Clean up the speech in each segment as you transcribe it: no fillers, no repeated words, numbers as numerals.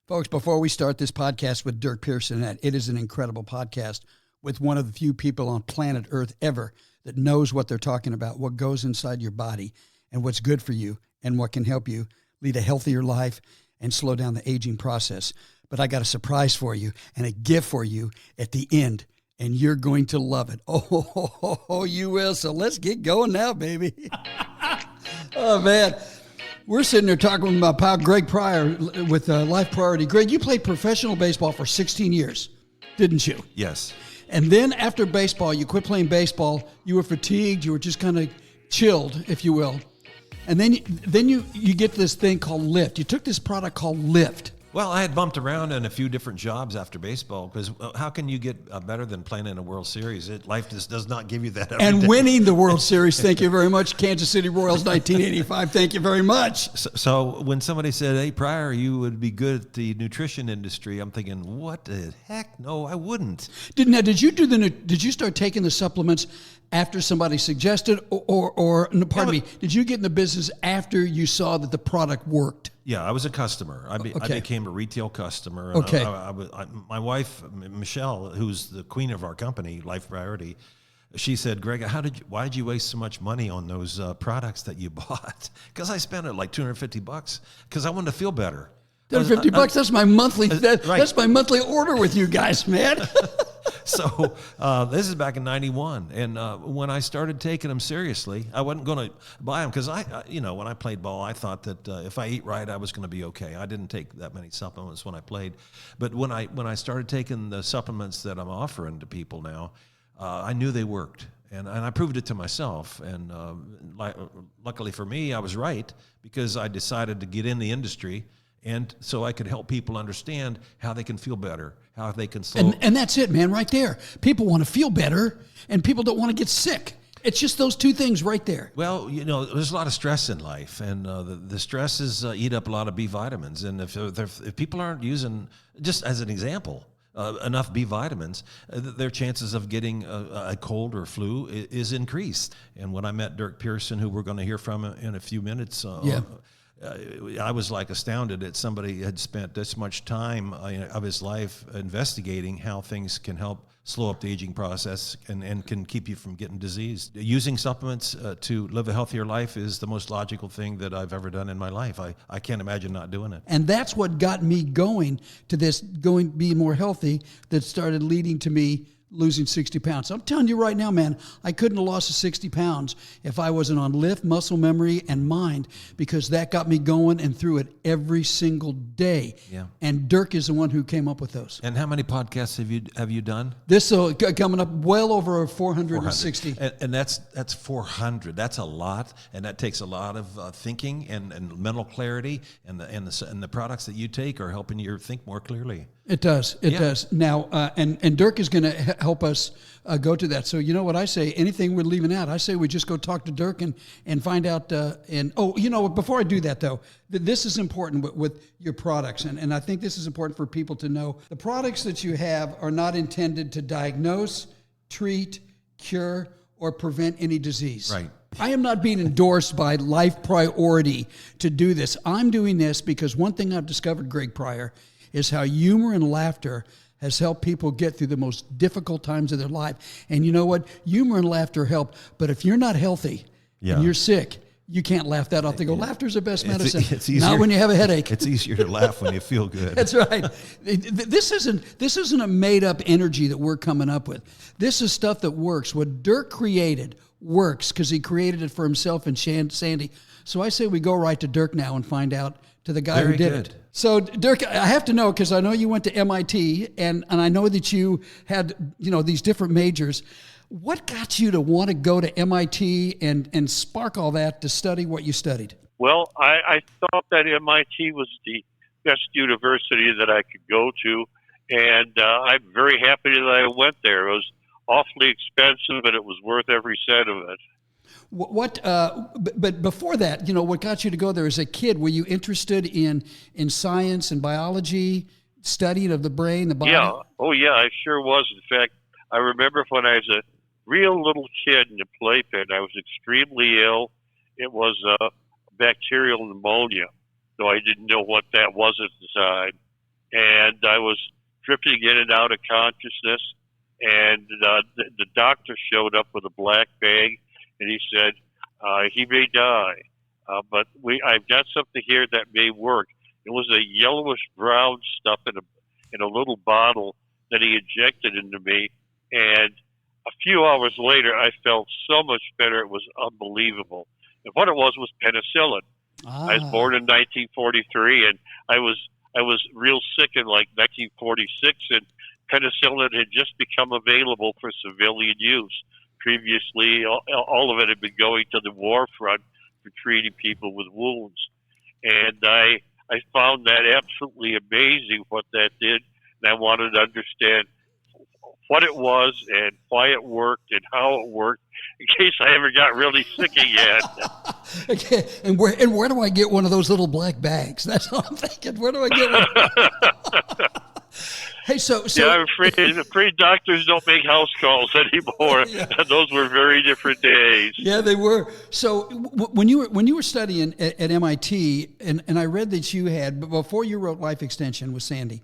Folks, before we start this podcast with Durk Pearson, it is an incredible podcast with one of the few people on planet Earth ever that knows what they're talking about, what goes inside your body, and what's good for you, and what can help you lead a healthier life and slow down the aging process. But I got a surprise for you and a gift for you at the end, and you're going to love it. Oh, you will. So let's get going now, baby. Oh, man. We're sitting there talking with my pal Greg Pryor with Life Priority. Greg, you played professional baseball for 16 years, didn't you? Yes. And then after baseball, you quit playing baseball. You were fatigued. You were just kind of chilled, if you will. And then you get this thing called Lift. You took this product called Lift. Well, I had bumped around in a few different jobs after baseball because how can you get better than playing in a World Series? Life just does not give you that every day. Winning the World Series, thank you very much. Kansas City Royals 1985, thank you very much. So when somebody said, hey, Pryor, you would be good at the nutrition industry, I'm thinking, what the heck? No, I wouldn't. Did you start taking the supplements after somebody suggested or did you get in the business after you saw that the product worked? Yeah, I was a customer. I became a retail customer. And okay. My wife, Michelle, who's the queen of our company, Life Priority, she said, Greg, why did you waste so much money on those products that you bought? Because I spent it like $250 because I wanted to feel better. $250, that's my monthly. Right. That's my monthly order with you guys, man. So this is back in '91, and when I started taking them seriously, I wasn't going to buy them because when I played ball, I thought that if I eat right, I was going to be okay. I didn't take that many supplements when I played, but when I started taking the supplements that I'm offering to people now, I knew they worked, and I proved it to myself. And luckily for me, I was right because I decided to get in the industry. And so I could help people understand how they can feel better, how they can slow. And that's it, man, right there. People want to feel better, and people don't want to get sick. It's just those two things right there. Well, there's a lot of stress in life, and the stresses eat up a lot of B vitamins. And if people aren't using, just as an example, enough B vitamins, their chances of getting a cold or flu is increased. And when I met Durk Pearson, who we're going to hear from in a few minutes, I was like astounded that somebody had spent this much time of his life investigating how things can help slow up the aging process and can keep you from getting diseased. Using supplements to live a healthier life is the most logical thing that I've ever done in my life. I can't imagine not doing it. And that's what got me going to this, be more healthy, that started leading to me losing 60 pounds. I'm telling you right now, man, I couldn't have lost the 60 pounds if I wasn't on Lift, muscle memory, and mind, because that got me going and through it every single day. Yeah. And Durk is the one who came up with those. And how many podcasts have you done? This coming up well over 460. And that's 400. That's a lot, and that takes a lot of thinking and mental clarity. And the products that you take are helping you think more clearly. It does. It does. Now, and Durk is going to help us go to that. So you know what I say? Anything we're leaving out, I say we just go talk to Durk and find out. Before I do that, though, this is important with your products. And I think this is important for people to know. The products that you have are not intended to diagnose, treat, cure, or prevent any disease. Right. I am not being endorsed by Life Priority to do this. I'm doing this because one thing I've discovered, Greg Pryor, is how humor and laughter has helped people get through the most difficult times of their life. And you know what? Humor and laughter help. But if you're not healthy and you're sick, you can't laugh that off. They go, laughter's the best medicine. It's easier, not when you have a headache. It's easier to laugh when you feel good. That's right. This isn't a made-up energy that we're coming up with. This is stuff that works. What Durk created works because he created it for himself and Sandy. So I say we go right to Durk now and find out to the guy who did it. So, Durk, I have to know, because I know you went to MIT, and I know that you had, these different majors. What got you to want to go to MIT and spark all that to study what you studied? Well, I thought that MIT was the best university that I could go to, and I'm very happy that I went there. It was awfully expensive, but it was worth every cent of it. But before that, what got you to go there as a kid? Were you interested in science and biology, studying of the brain, the body? Yeah. Oh, yeah, I sure was. In fact, I remember when I was a real little kid in the playpen, I was extremely ill. It was bacterial pneumonia, though I didn't know what that was at the time. and I was drifting in and out of consciousness. And the doctor showed up with a black bag, and he said, he may die, but I've got something here that may work. It was a yellowish brown stuff in a little bottle that he injected into me, and a few hours later, I felt so much better. It was unbelievable. And what it was penicillin. I was born in 1943, and I was real sick in like 1946, and penicillin had just become available for civilian use. Previously, all of it had been going to the war front for treating people with wounds. And I found that absolutely amazing what that did, and I wanted to understand what it was and why it worked and how it worked in case I ever got really sick again. Okay, and where do I get one of those little black bags? That's what I'm thinking. Where do I get one? Hey, so yeah, I'm afraid doctors don't make house calls anymore. Yeah. Those were very different days. Yeah, they were. So when you were studying at MIT, and I read that you had, before you wrote Life Extension with Sandy,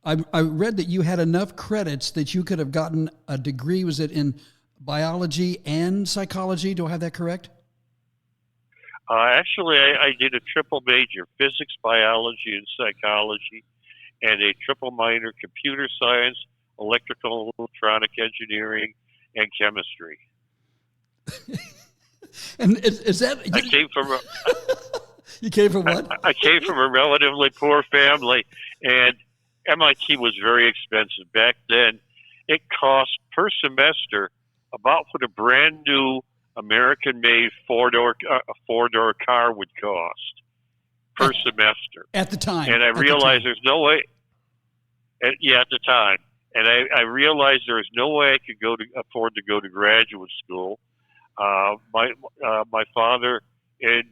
I read that you had enough credits that you could have gotten a degree. Was it in biology and psychology? Do I have that correct? Actually, I did a triple major: physics, biology, and psychology, and a triple minor: computer science, electrical, electronic engineering, and chemistry. And is that? I came from. You came from what? I came from a relatively poor family, and MIT was very expensive back then. It cost per semester about what a brand new American-made four-door car would cost per semester at the time. And I realized there's no way. At the time, and I realized there was no way I could afford to go to graduate school. My father and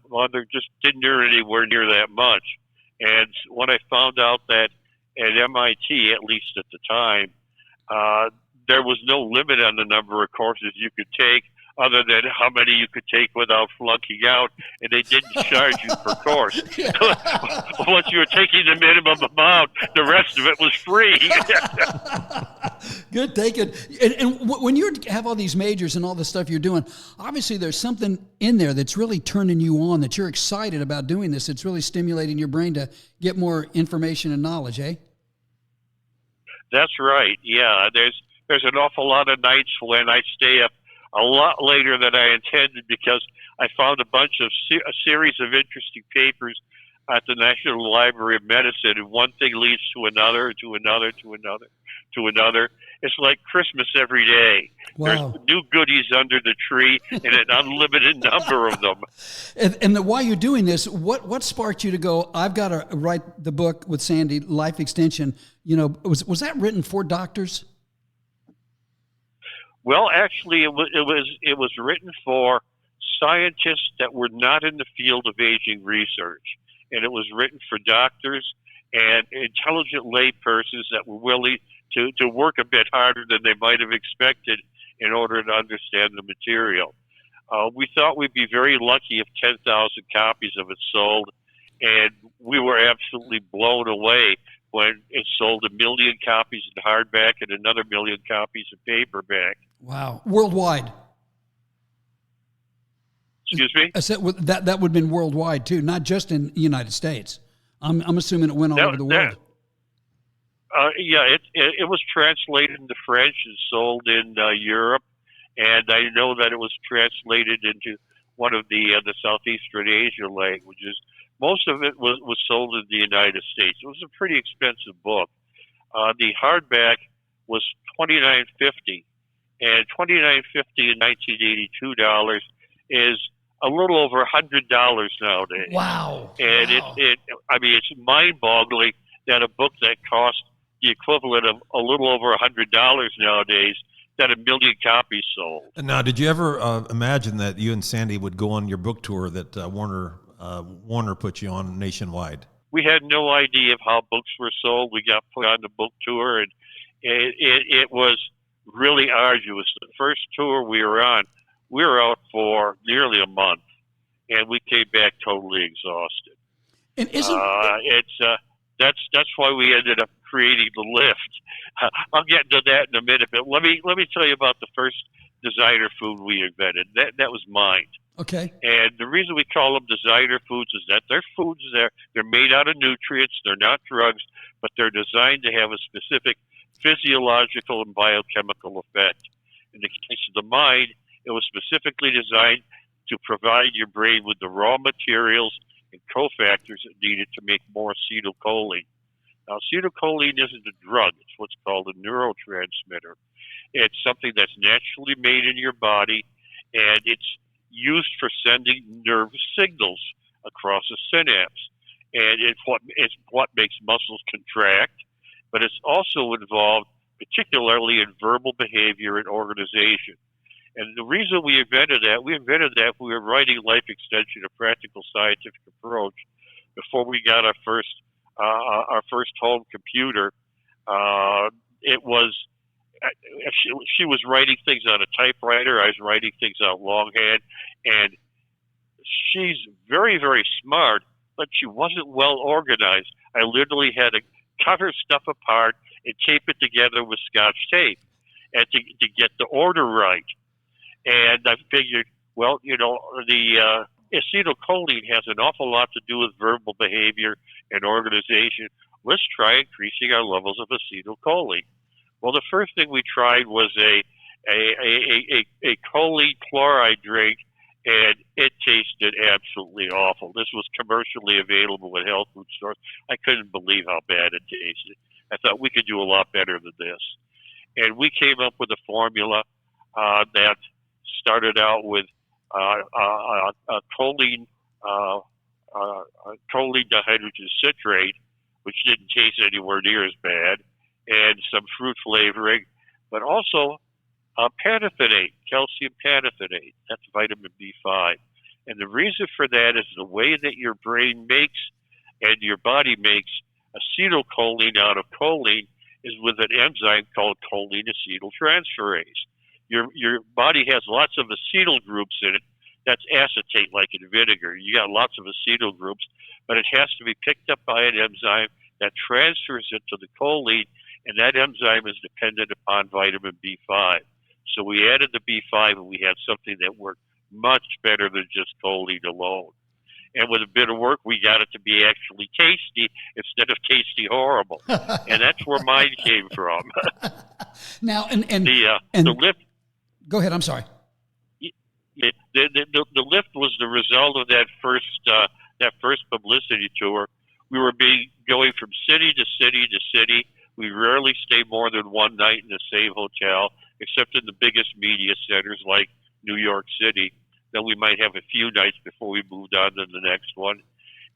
mother just didn't earn anywhere near that much. And when I found out that at MIT, at least at the time, there was no limit on the number of courses you could take other than how many you could take without flunking out, and they didn't charge you per course. Once you were taking the minimum amount, the rest of it was free. Good thinking. And when you have all these majors and all the stuff you're doing, obviously there's something in there that's really turning you on, that you're excited about doing this. It's really stimulating your brain to get more information and knowledge, eh? That's right. Yeah, there's an awful lot of nights when I stay up a lot later than I intended because I found a series of interesting papers at the National Library of Medicine, and one thing leads to another, to another, to another, to another. It's like Christmas every day. Wow. There's new goodies under the tree and an unlimited number of them. And while you're doing this, what sparked you to go, I've got to write the book with Sandy, Life Extension? You know, was that written for doctors? Well, actually, it was written for scientists that were not in the field of aging research, and it was written for doctors and intelligent laypersons that were willing to work a bit harder than they might have expected in order to understand the material. We thought we'd be very lucky if 10,000 copies of it sold, and we were absolutely blown away when it sold 1 million copies in hardback and another 1 million copies in paperback. Wow. Worldwide. Excuse me? I said that would have been worldwide too, not just in the United States. I'm assuming it went all over the world. It was translated into French and sold in Europe, and I know that it was translated into one of the Southeastern Asia languages. Most of it was sold in the United States. It was a pretty expensive book. The hardback was $29.50, and $29.50 in 1982 dollars is a little over $100 nowadays. Wow! And wow. It's mind-boggling that a book that cost the equivalent of a little over $100 nowadays, that 1 million copies sold. Now, did you ever imagine that you and Sandy would go on your book tour that Warner put you on nationwide? We had no idea of how books were sold. We got put on the book tour, and it was really arduous. The first tour we were on, we were out for nearly a month, and we came back totally exhausted. And isn't That's why we ended up creating the lift. I'll get into that in a minute, but let me tell you about the first designer food we invented. That was mind. Okay. And the reason we call them designer foods is that they're foods they're made out of nutrients, they're not drugs, but they're designed to have a specific physiological and biochemical effect. In the case of the mind, it was specifically designed to provide your brain with the raw materials and cofactors it needed to make more acetylcholine. Now, acetylcholine isn't a drug. It's what's called a neurotransmitter. It's something that's naturally made in your body, and it's used for sending nerve signals across a synapse. And it's what makes muscles contract, but it's also involved particularly in verbal behavior and organization. And the reason we invented that we were writing Life Extension, a practical scientific approach, before we got our first home computer. It was she was writing things on a typewriter. I was writing things on longhand, and she's very, very smart, but she wasn't well organized. I literally had to cut her stuff apart and tape it together with Scotch tape, and to get the order right. And I figured, well, the acetylcholine has an awful lot to do with verbal behavior and organization. Let's try increasing our levels of acetylcholine. Well, the first thing we tried was a choline chloride drink, and it tasted absolutely awful. This was commercially available at health food stores. I couldn't believe how bad it tasted. I thought we could do a lot better than this. And we came up with a formula that started out with choline dihydrogen citrate, which didn't taste anywhere near as bad, and some fruit flavoring, but also pantothenate, calcium pantothenate. That's vitamin B5. And the reason for that is the way that your brain makes and your body makes acetylcholine out of choline is with an enzyme called choline acetyltransferase. Your body has lots of acetyl groups in it. That's acetate, like in vinegar. You got lots of acetyl groups, but it has to be picked up by an enzyme that transfers it to the choline, and that enzyme is dependent upon vitamin B5. So we added the B5, and we had something that worked much better than just choline alone. And with a bit of work, we got it to be actually tasty instead of tasty horrible. And that's where mine came from. Now, and the lift. Go ahead. I'm sorry. The lift was the result of that first publicity tour. We were going from city to city to city. We rarely stayed more than one night in the same hotel, except in the biggest media centers like New York City. Then we might have a few nights before we moved on to the next one.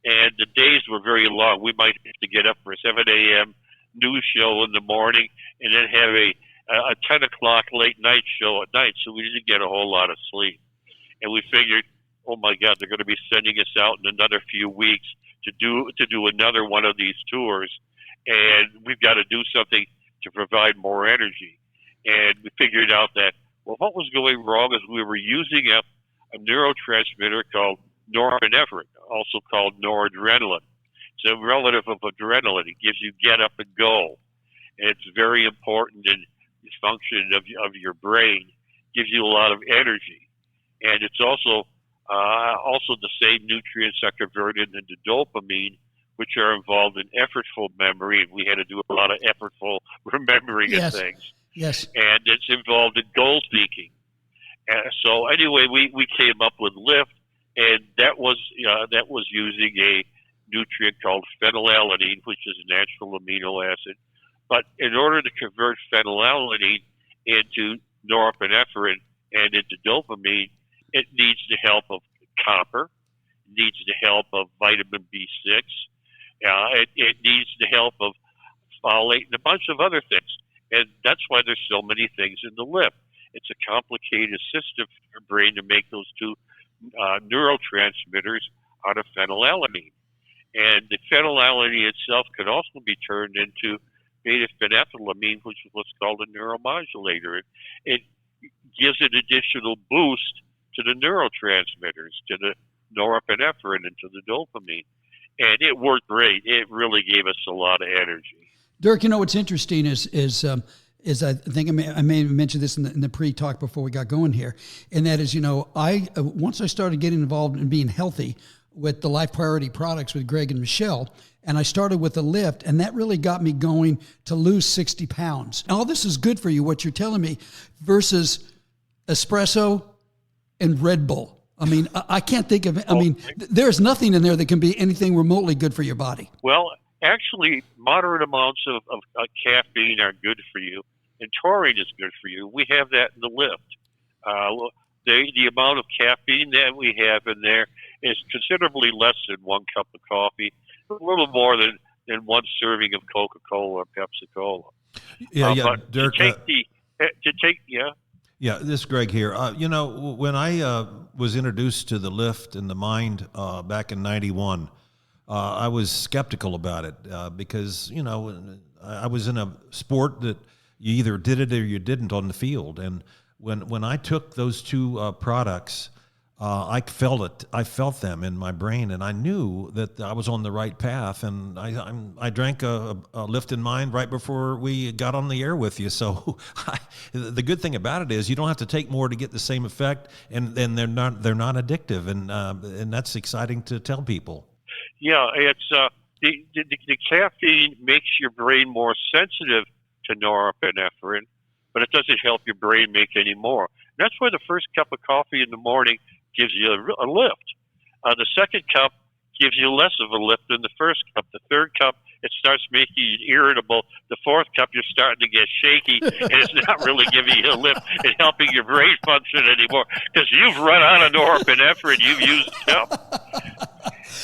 And the days were very long. We might have to get up for a 7 a.m. news show in the morning and then have a 10 o'clock late night show at night, so we didn't get a whole lot of sleep. And we figured, oh my God, they're going to be sending us out in another few weeks to do another one of these tours, and we've got to do something to provide more energy. And we figured out that, well, what was going wrong is we were using up a neurotransmitter called norepinephrine, also called noradrenaline. It's a relative of adrenaline. It gives you get up and go. And it's very important in the function of your brain. It gives you a lot of energy. And it's also the same nutrients are converted into dopamine, which are involved in effortful memory. We had to do a lot of effortful remembering of things. Yes. And it's involved in goal seeking. So anyway, we came up with LIFT, and that was using a nutrient called phenylalanine, which is a natural amino acid. But in order to convert phenylalanine into norepinephrine and into dopamine, it needs the help of copper, it needs the help of vitamin B6, it needs the help of folate and a bunch of other things. And that's why there's so many things in the LIFT. It's a complicated system for your brain to make those two neurotransmitters out of phenylalanine. And the phenylalanine itself can also be turned into beta-phenethylamine, which is what's called a neuromodulator. It gives an additional boost to the neurotransmitters, to the norepinephrine and to the dopamine. and it worked great. It really gave us a lot of energy. Durk, what's interesting is I think I may have mentioned this in the pre-talk before we got going here, and that is, I once I started getting involved in being healthy with the Life Priority products with Greg and Michelle, and I started with a lift, and that really got me going to lose 60 pounds. All this is good for you, what you're telling me, versus espresso and Red Bull. I mean, I can't think of, there's nothing in there that can be anything remotely good for your body. Well, actually, moderate amounts of caffeine are good for you, and taurine is good for you. We have that in the lift. The amount of caffeine that we have in there is considerably less than 1 cup of coffee, a little more than 1 serving of Coca-Cola or Pepsi-Cola. But Durk, Yeah, this is Greg here. When I was introduced to the lift and the mind back in '91, I was skeptical about it because, I was in a sport that you either did it or you didn't on the field. And when I took those two products, I felt it. I felt them in my brain, and I knew that I was on the right path. And I drank a Lift in Mind right before we got on the air with you. So the good thing about it is you don't have to take more to get the same effect, and they're not addictive, and that's exciting to tell people. Yeah, it's the caffeine makes your brain more sensitive to norepinephrine, but it doesn't help your brain make any more. And that's why the first cup of coffee in the morning gives you a lift. The second cup gives you less of a lift than the first cup. The third cup, it starts making you irritable. The fourth cup, you're starting to get shaky, and it's not really giving you a lift and helping your brain function anymore because you've run out of norepinephrine. You've used it up.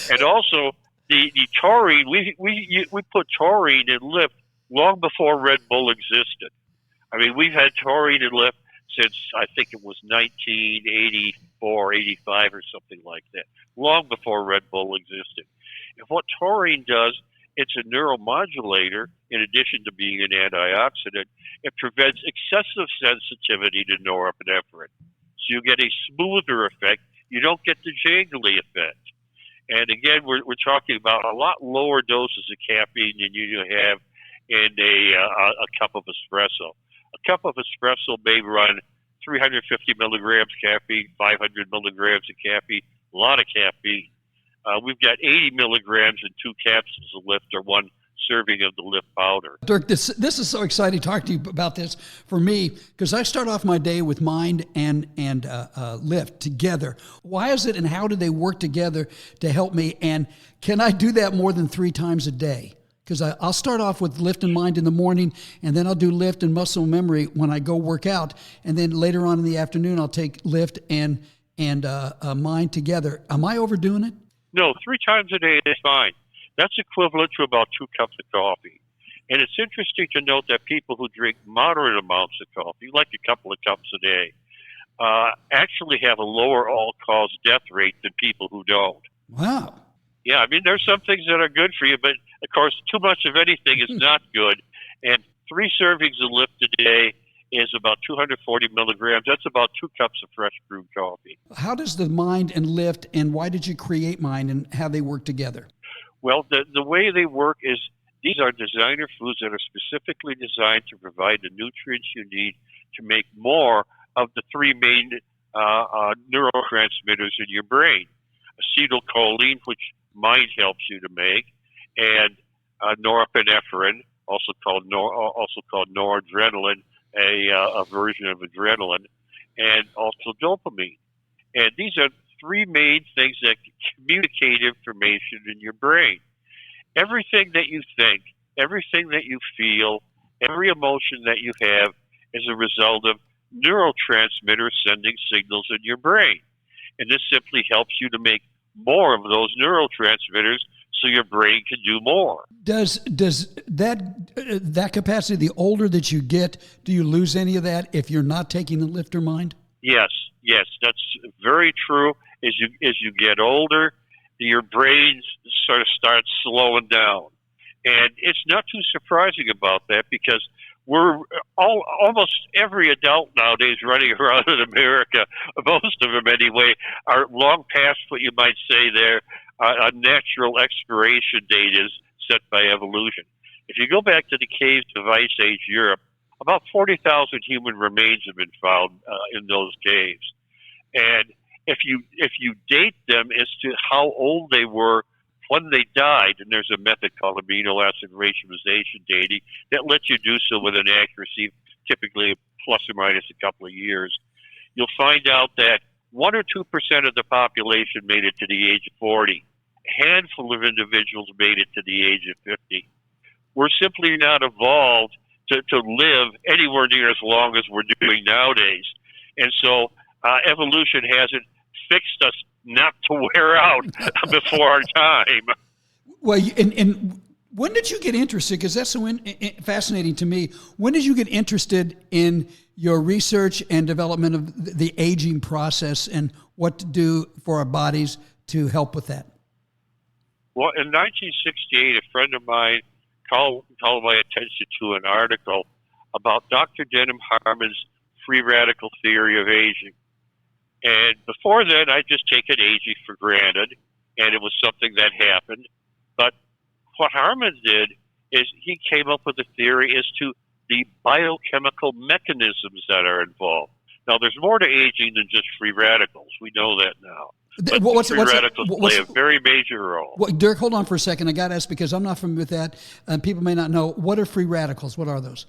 And also, the taurine, we put taurine in lift long before Red Bull existed. I mean, we've had taurine in lift since I think it was 1984, 85 or something like that, long before Red Bull existed. And what taurine does, it's a neuromodulator in addition to being an antioxidant. It prevents excessive sensitivity to norepinephrine. So you get a smoother effect. You don't get the jangly effect. And again, we're talking about a lot lower doses of caffeine than you have in a cup of espresso. A cup of espresso may run 350 milligrams caffeine, 500 milligrams of caffeine, a lot of caffeine. We've got 80 milligrams in 2 capsules of lift or 1 serving of the lift powder. Durk, this is so exciting talking to you about this for me, because I start off my day with mind and lift together. Why is it, and how do they work together to help me? And can I do that more than 3 times a day? Because I'll start off with lift and mind in the morning, and then I'll do lift and muscle memory when I go work out. And then later on in the afternoon, I'll take lift and mind together. Am I overdoing it? No, 3 times a day is fine. That's equivalent to about 2 cups of coffee. And it's interesting to note that people who drink moderate amounts of coffee, like a couple of cups a day, actually have a lower all-cause death rate than people who don't. Wow. Yeah, I mean, there's some things that are good for you, but of course, too much of anything is not good. And 3 servings of lift a day is about 240 milligrams. That's about 2 cups of fresh brewed coffee. How does the mind and lift, and why did you create mind, and how they work together? Well, the way they work is these are designer foods that are specifically designed to provide the nutrients you need to make more of the 3 main neurotransmitters in your brain. Acetylcholine, which mind helps you to make, and norepinephrine, also called noradrenaline, a version of adrenaline, and also dopamine. And these are 3 main things that communicate information in your brain. Everything that you think, everything that you feel, every emotion that you have is a result of neurotransmitters sending signals in your brain. And this simply helps you to make more of those neurotransmitters so your brain can do more. Does that capacity, the older that you get, do you lose any of that if you're not taking the lift or mind? Yes, that's very true. As you get older, your brain sort of starts slowing down. And it's not too surprising about that because we're almost every adult nowadays running around in America, most of them anyway, are long past what you might say a natural expiration date is set by evolution. If you go back to the caves of Ice Age Europe, about 40,000 human remains have been found in those caves. And if you date them as to how old they were when they died, and there's a method called amino acid racialization dating that lets you do so with an accuracy typically plus or minus a couple of years, you'll find out that 1 or 2% of the population made it to the age of 40. A handful of individuals made it to the age of 50. We're simply not evolved to live anywhere near as long as we're doing nowadays. And so evolution hasn't fixed us not to wear out before our time. Well, and when did you get interested? Because that's so fascinating to me. When did you get interested in your research and development of the aging process and what to do for our bodies to help with that? Well, in 1968, a friend of mine called my attention to an article about Dr. Denham Harmon's free radical theory of aging. And before then, I'd just taken aging for granted, and it was something that happened. But what Harmon did is he came up with a theory as to the biochemical mechanisms that are involved. Now, there's more to aging than just free radicals. We know that now. But free radicals play a very major role. Dirk, hold on for a second. I got to ask because I'm not familiar with that, and people may not know. What are free radicals? What are those?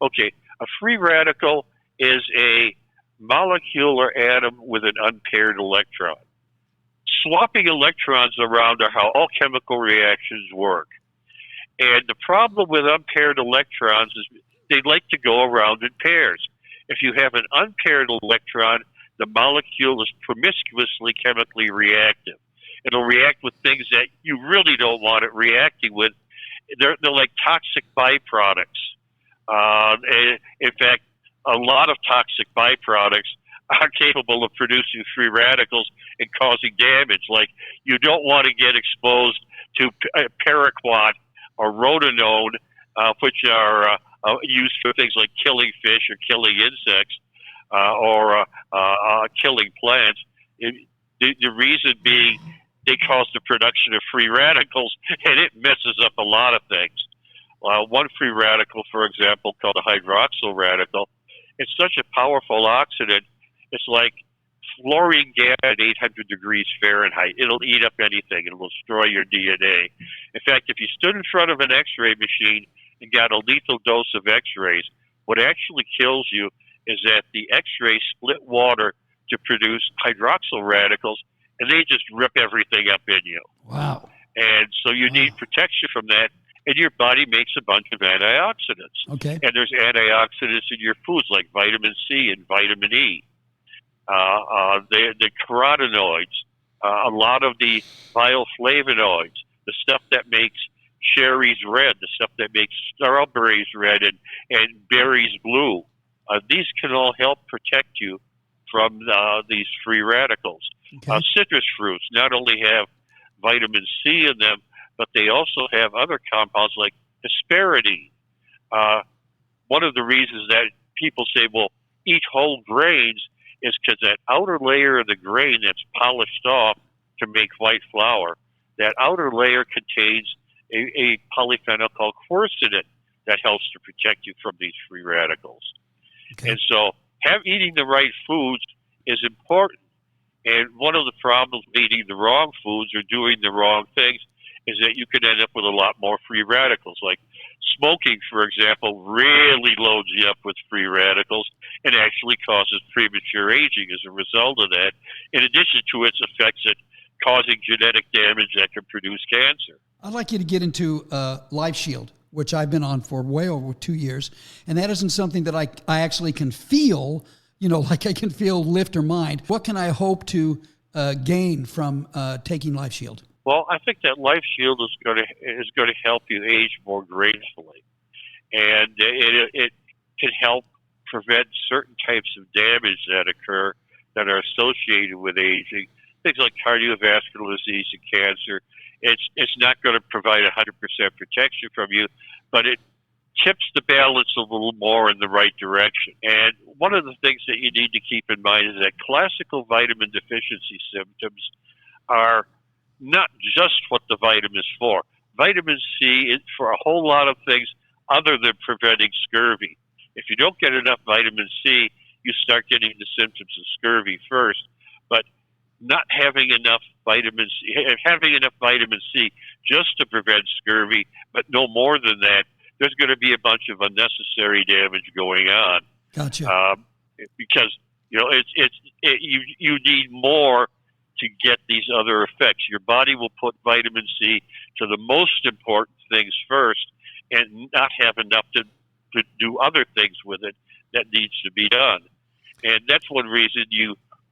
Okay. A free radical is a molecule or atom with an unpaired electron. Swapping electrons around are how all chemical reactions work. And the problem with unpaired electrons is they like to go around in pairs. If you have an unpaired electron, the molecule is promiscuously chemically reactive. It'll react with things that you really don't want it reacting with. They're like toxic byproducts. In fact, a lot of toxic byproducts are capable of producing free radicals and causing damage. Like you don't want to get exposed to paraquat or rotenone, which are used for things like killing fish or killing insects or killing plants. The reason being they cause the production of free radicals, and it messes up a lot of things. One free radical, for example, called a hydroxyl radical, it's such a powerful oxidant, it's like fluorine gas at 800 degrees Fahrenheit. It'll eat up anything. It'll destroy your DNA. In fact, if you stood in front of an X-ray machine and got a lethal dose of X-rays, what actually kills you is that the X-rays split water to produce hydroxyl radicals, and they just rip everything up in you. Wow. And so you need protection from that, and your body makes a bunch of antioxidants. Okay. And there's antioxidants in your foods like vitamin C and vitamin E. The carotenoids, a lot of the bioflavonoids, the stuff that makes cherries red, the stuff that makes strawberries red and berries blue. These can all help protect you from these free radicals. Okay. Citrus fruits not only have vitamin C in them, but they also have other compounds like hesperidine. One of the reasons that people say, well, eat whole grains is because that outer layer of the grain that's polished off to make white flour, that outer layer contains a polyphenol called quercetin that helps to protect you from these free radicals. Okay. And so eating the right foods is important. And one of the problems with eating the wrong foods or doing the wrong things is that you can end up with a lot more free radicals. Like smoking, for example, really loads you up with free radicals and actually causes premature aging as a result of that, in addition to its effects at causing genetic damage that can produce cancer. I'd like you to get into Life Shield, which I've been on for way over 2 years, and that isn't something that I actually can feel, like I can feel lift or mind. What can I hope to gain from taking Life Shield? Well, I think that Life Shield is going to help you age more gracefully, and it can help prevent certain types of damage that occur that are associated with aging, things like cardiovascular disease and cancer. It's not going to provide 100% protection from you, but it tips the balance a little more in the right direction. And one of the things that you need to keep in mind is that classical vitamin deficiency symptoms are not just what the vitamin is for. Vitamin C is for a whole lot of things other than preventing scurvy. If you don't get enough vitamin C, you start getting the symptoms of scurvy first. But not having enough vitamin C, having enough vitamin C just to prevent scurvy, but no more than that, there's going to be a bunch of unnecessary damage going on. Gotcha. Because you need more to get these other effects. Your body will put vitamin C to the most important things first, and not have enough to do other things with it that needs to be done. And that's one reason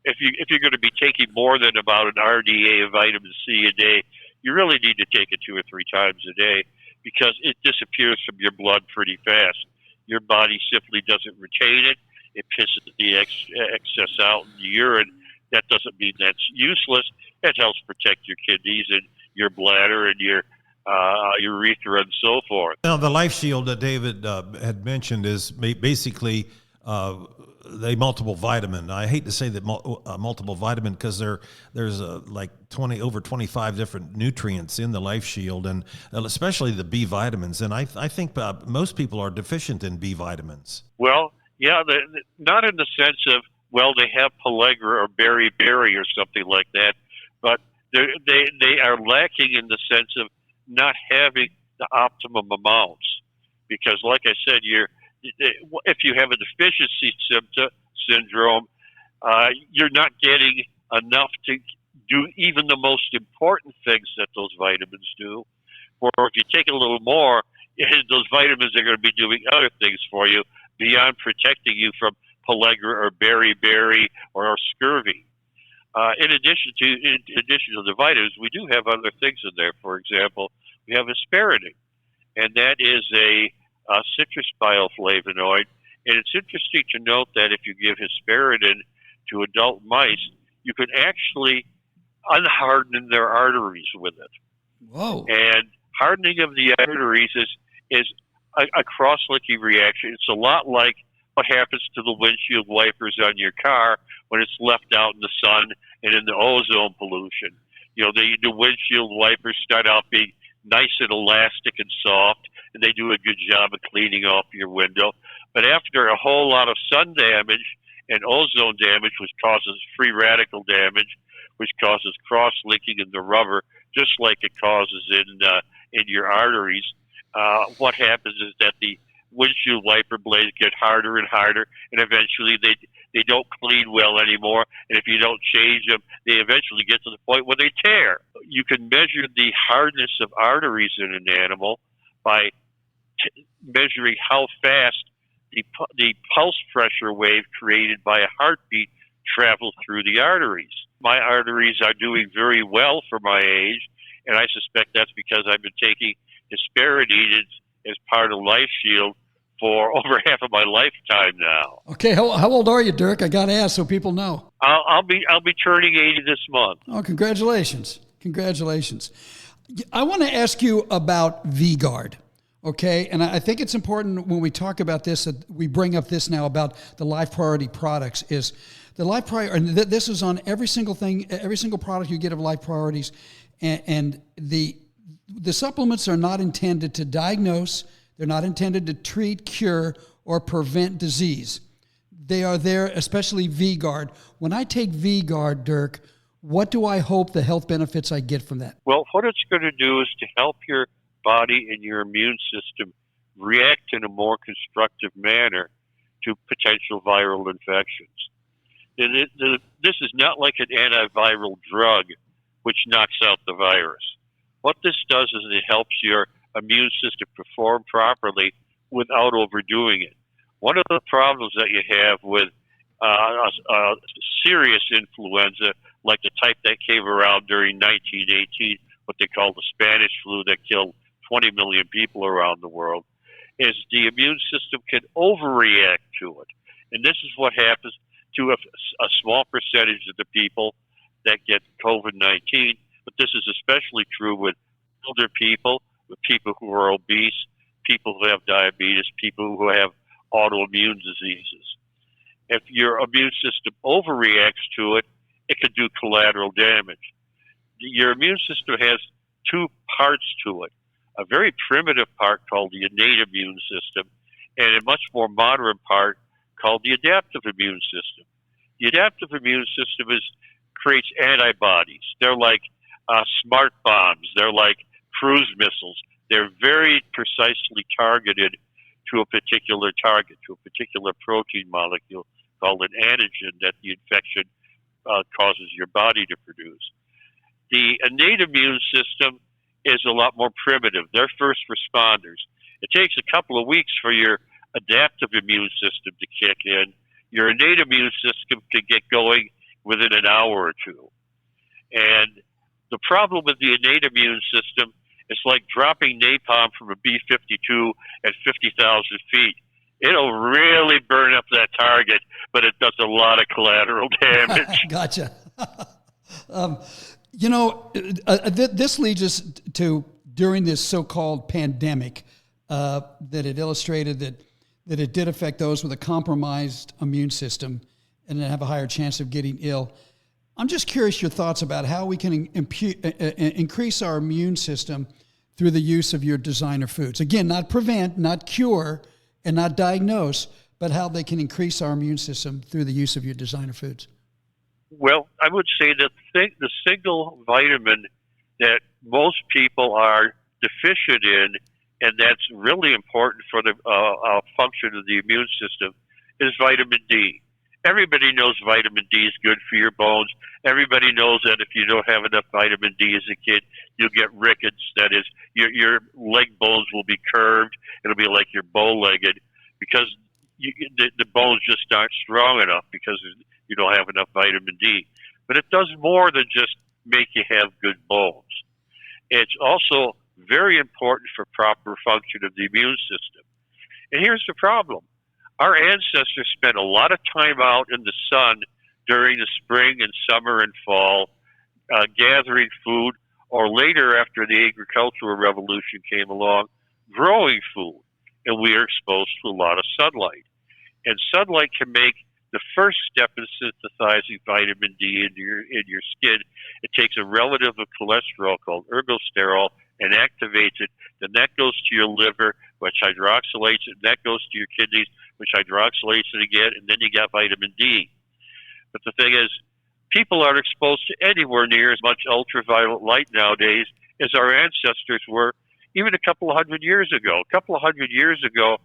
if you're going to be taking more than about an RDA of vitamin C a day, you really need to take it 2 or 3 times a day, because it disappears from your blood pretty fast. Your body simply doesn't retain it. It pisses the excess out in the urine. That doesn't mean that's useless. It helps protect your kidneys and your bladder and your urethra and so forth. Now, the Life Shield that David had mentioned is basically a multiple vitamin. I hate to say that multiple vitamin, because there's like over 25 different nutrients in the Life Shield, and especially the B vitamins. And I think most people are deficient in B vitamins. Well, yeah, not in the sense of, well, they have pellagra or berry or something like that, but they are lacking in the sense of not having the optimum amounts. Because, like I said, if you have a deficiency syndrome, you're not getting enough to do even the most important things that those vitamins do. Or if you take a little more, those vitamins are going to be doing other things for you beyond protecting you from pellagra or berry or scurvy. In addition to the vitamins, we do have other things in there. For example, we have asparagine, and that is a citrus bioflavonoid. And it's interesting to note that if you give asparagine to adult mice, you can actually unharden their arteries with it. Whoa! And hardening of the arteries is a cross-linking reaction. It's a lot like what happens to the windshield wipers on your car when it's left out in the sun and in the ozone pollution. The windshield wipers start out being nice and elastic and soft, and they do a good job of cleaning off your window. But after a whole lot of sun damage and ozone damage, which causes free radical damage, which causes cross-linking in the rubber, just like it causes in your arteries, what happens is that the windshield wiper blades get harder and harder, and eventually they don't clean well anymore. And if you don't change them, they eventually get to the point where they tear. You can measure the hardness of arteries in an animal by measuring how fast the pulse pressure wave created by a heartbeat travels through the arteries. My arteries are doing very well for my age, and I suspect that's because I've been taking asparagine as part of Life Shield for over half of my lifetime now. Okay, how old are you, Dirk? I got to ask so people know. I'll be turning 80 this month. Oh, congratulations! Congratulations. I want to ask you about V-Guard. Okay, and I think it's important when we talk about this that we bring up this now about the Life Priority products. Is the Life Priority, and this is on every single thing, every single product you get of Life Priorities, and the supplements are not intended to diagnose. They're not intended to treat, cure, or prevent disease. They are there, especially V-Guard. When I take V-Guard, Dirk, what do I hope the health benefits I get from that? Well, what it's going to do is to help your body and your immune system react in a more constructive manner to potential viral infections. This is not like an antiviral drug which knocks out the virus. What this does is it helps your immune system perform properly without overdoing it. One of the problems that you have with a serious influenza, like the type that came around during 1918, what they call the Spanish flu that killed 20 million people around the world, is the immune system can overreact to it. And this is what happens to a small percentage of the people that get COVID-19, but this is especially true with older people, with people who are obese, people who have diabetes, people who have autoimmune diseases. If your immune system overreacts to it, it can do collateral damage. your immune system has two parts to it. A very primitive part called the innate immune system, and a much more modern part called the adaptive immune system. The adaptive immune system creates antibodies. They're like smart bombs. They're like cruise missiles. They're very precisely targeted to a particular target, to a particular protein molecule called an antigen that the infection causes your body to produce. The innate immune system is a lot more primitive. They're first responders. It takes a couple of weeks for your adaptive immune system to kick in. Your innate immune system can get going within an hour or two. And the problem with the innate immune system is like dropping napalm from a B-52 at 50,000 feet. It'll really burn up that target, but it does a lot of collateral damage. Gotcha. This leads us to, during this so-called pandemic, that it illustrated that it did affect those with a compromised immune system and then have a higher chance of getting ill. I'm just curious your thoughts about how we can increase our immune system through the use of your designer foods. Again, not prevent, not cure, and not diagnose, but how they can increase our immune system through the use of your designer foods. Well, I would say that the single vitamin that most people are deficient in, and that's really important for the function of the immune system, is vitamin D. Everybody knows vitamin D is good for your bones. Everybody knows that if you don't have enough vitamin D as a kid, you'll get rickets. That is, your leg bones will be curved. It'll be like you're bow-legged because the bones just aren't strong enough because you don't have enough vitamin D. But it does more than just make you have good bones. It's also very important for proper function of the immune system. And here's the problem. Our ancestors spent a lot of time out in the sun during the spring and summer and fall, gathering food, or later after the agricultural revolution came along, growing food. And we are exposed to a lot of sunlight. And sunlight can make the first step in synthesizing vitamin D in your skin. It takes a relative of cholesterol called ergosterol and activates it. Then that goes to your liver, which hydroxylates it, and that goes to your kidneys, which hydroxylates it again, and then you got vitamin D. But the thing is, people aren't exposed to anywhere near as much ultraviolet light nowadays as our ancestors were even a couple of hundred years ago. A couple of hundred years ago,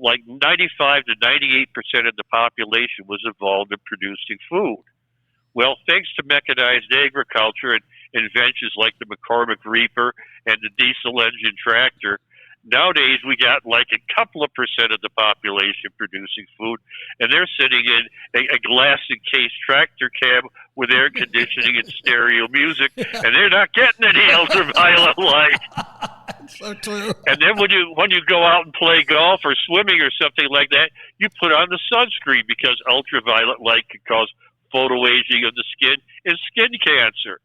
like 95 to 98% of the population was involved in producing food. Well, thanks to mechanized agriculture and inventions like the McCormick Reaper and the diesel engine tractor, nowadays we got like a couple of percent of the population producing food, and they're sitting in a glass encased tractor cab with air conditioning and stereo music, and they're not getting any ultraviolet light. So true. And then when you go out and play golf or swimming or something like that, you put on the sunscreen because ultraviolet light can cause photoaging of the skin and skin cancer.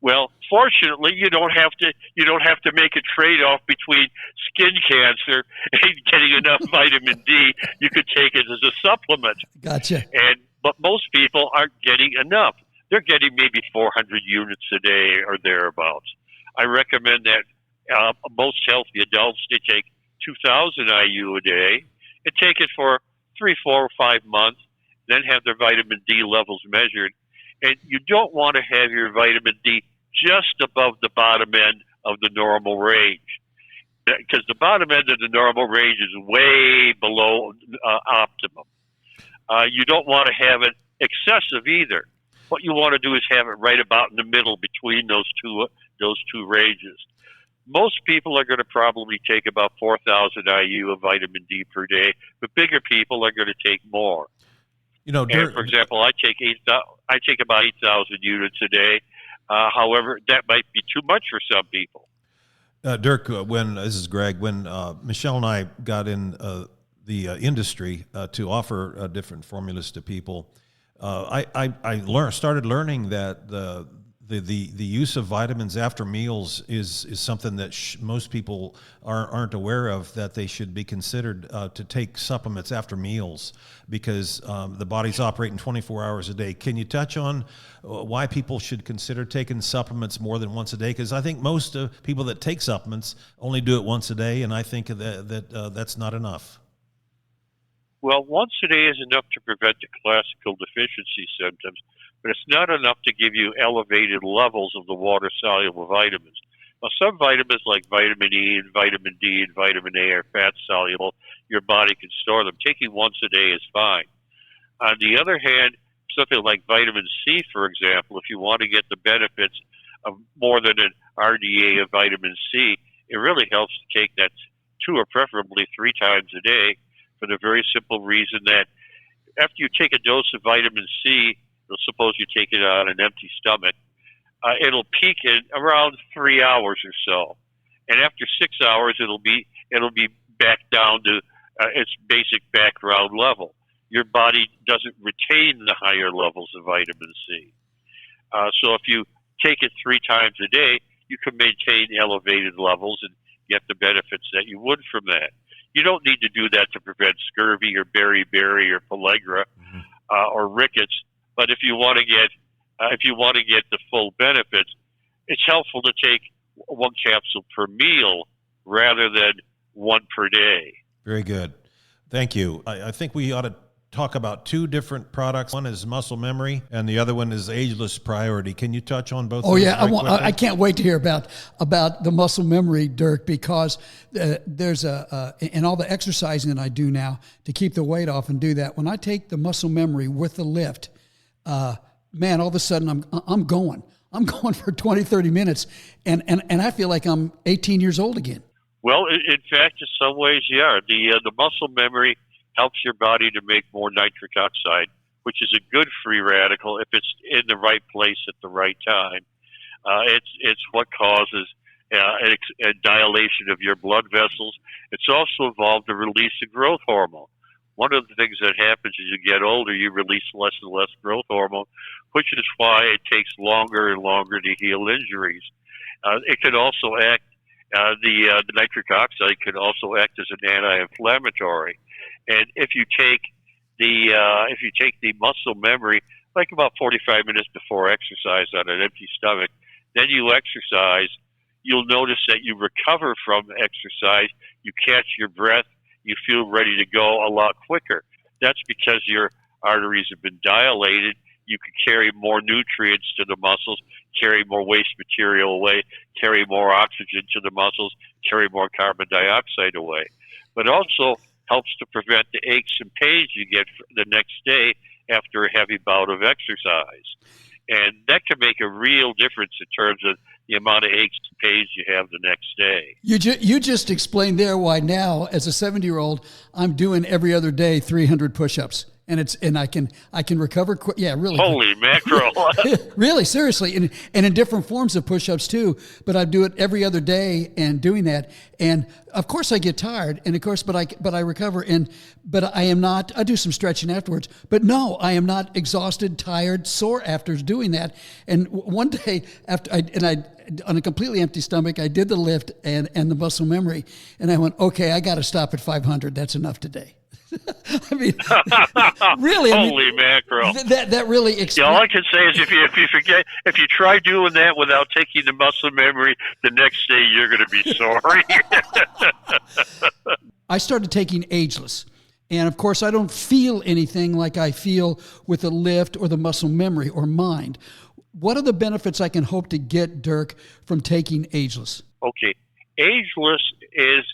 Well, fortunately, you don't have to make a trade-off between skin cancer and getting enough vitamin D. You could take it as a supplement. Gotcha. But most people aren't getting enough. They're getting maybe 400 units a day or thereabouts. I recommend that most healthy adults, they take 2,000 IU a day and take it for 3, 4, or 5 months, then have their vitamin D levels measured. And you don't want to have your vitamin D just above the bottom end of the normal range, because the bottom end of the normal range is way below optimum. You don't want to have it excessive either. What you want to do is have it right about in the middle between those two ranges. Most people are going to probably take about 4,000 IU of vitamin D per day, but bigger people are going to take more. You know, and for example, I take about 8,000 units a day. However, that might be too much for some people. Durk, this is Greg, when Michelle and I got in the industry to offer different formulas to people, I started learning that The use of vitamins after meals is something that most people aren't aware of, that they should be considered to take supplements after meals, because the body's operating 24 hours a day. Can you touch on why people should consider taking supplements more than once a day? Because I think most people that take supplements only do it once a day, and I think that's not enough. Well, once a day is enough to prevent the classical deficiency symptoms, but it's not enough to give you elevated levels of the water-soluble vitamins. Now, some vitamins like vitamin E and vitamin D and vitamin A are fat-soluble. Your body can store them. Taking once a day is fine. On the other hand, something like vitamin C, for example, if you want to get the benefits of more than an RDA of vitamin C, it really helps to take that 2 or preferably 3 times a day, for the very simple reason that after you take a dose of vitamin C, suppose you take it on an empty stomach, it'll peak in around 3 hours or so, and after 6 hours, it'll be back down to its basic background level. Your body doesn't retain the higher levels of vitamin C. So if you take it 3 times a day, you can maintain elevated levels and get the benefits that you would from that. You don't need to do that to prevent scurvy or beriberi or pellagra or rickets. But if you want to get the full benefits, it's helpful to take 1 capsule per meal rather than 1 per day. Very good. Thank you. I think we ought to talk about 2 different products. One is Muscle Memory, and the other one is Ageless Priority. Can you touch on both? Oh, yeah. I can't wait to hear about the Muscle Memory, Dirk, because there's in all the exercising that I do now to keep the weight off and do that. When I take the Muscle Memory with the lift, man, all of a sudden I'm going for 20, 30 minutes, and I feel like I'm 18 years old again. Well, in fact, in some ways, yeah. The Muscle Memory helps your body to make more nitric oxide, which is a good free radical if it's in the right place at the right time. It's what causes a dilation of your blood vessels. It's also involved the release of growth hormone. One of the things that happens as you get older, you release less and less growth hormone, which is why it takes longer and longer to heal injuries. It can also act, the nitric oxide can also act as an anti-inflammatory. And if you take the Muscle Memory, like about 45 minutes before exercise on an empty stomach, then you exercise, you'll notice that you recover from exercise, you catch your breath, you feel ready to go a lot quicker. That's because your arteries have been dilated. You can carry more nutrients to the muscles, carry more waste material away, carry more oxygen to the muscles, carry more carbon dioxide away. But also helps to prevent the aches and pains you get the next day after a heavy bout of exercise. And that can make a real difference in terms of the amount of aches and pains you have the next day. You just explained there why now, as a 70-year-old, I'm doing every other day 300 push-ups. And I can recover. Yeah, really. Holy mackerel! Really, seriously, and in different forms of push-ups too. But I do it every other day, and doing that, and of course I get tired, and of course, but I recover, but I am not. I do some stretching afterwards, but no, I am not exhausted, tired, sore after doing that. And one day after I on a completely empty stomach, I did the lift and the Muscle Memory, and I went, okay, I got to stop at 500. That's enough today. I mean, really, holy mackerel! That really explains. Yeah, all I can say is if you try doing that without taking the Muscle Memory, the next day you're going to be sorry. I started taking Ageless, and of course, I don't feel anything like I feel with the lift or the Muscle Memory or Mind. What are the benefits I can hope to get, Dirk, from taking Ageless? Okay, Ageless is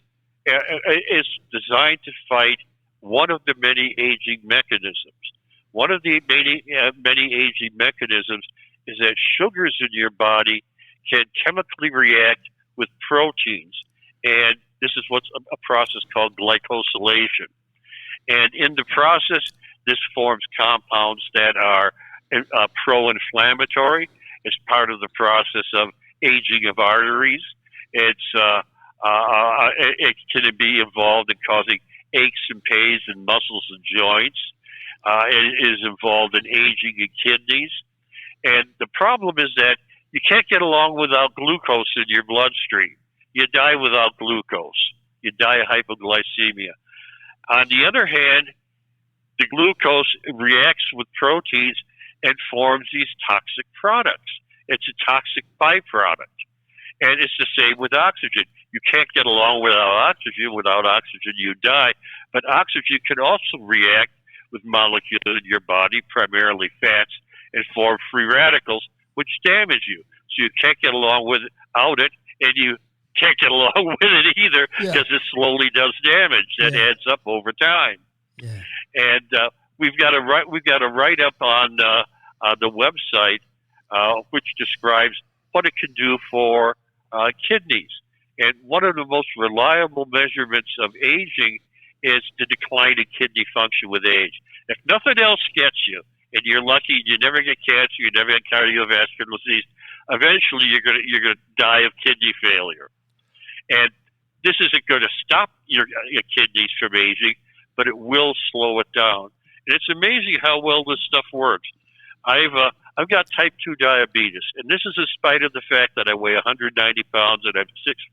designed to fight one of the many aging mechanisms. One of the many aging mechanisms is that sugars in your body can chemically react with proteins, and this is what's a process called glycosylation. And in the process, this forms compounds that are pro-inflammatory. It's part of the process of aging of arteries. It can be involved in causing aches and pains in muscles and joints. It is involved in aging in kidneys. And the problem is that You can't get along without glucose in your bloodstream. You die without glucose. You die of hypoglycemia. On the other hand, the glucose reacts with proteins and forms these toxic products. It's a toxic byproduct. And it's the same with oxygen. You can't get along without oxygen. Without oxygen, you die. But oxygen can also react with molecules in your body, primarily fats, and form free radicals, which damage you. So you can't get along without it, and you can't get along with it either because it slowly does damage that adds up over time. Yeah. And we've got a write up on the website which describes what it can do for kidneys. And one of the most reliable measurements of aging is the decline in kidney function with age. If nothing else gets you, and you're lucky, you never get cancer, you never get cardiovascular disease, eventually you're gonna die of kidney failure. And this isn't going to stop your kidneys from aging, but it will slow it down. And it's amazing how well this stuff works. I've got type 2 diabetes, and this is in spite of the fact that I weigh 190 pounds and I'm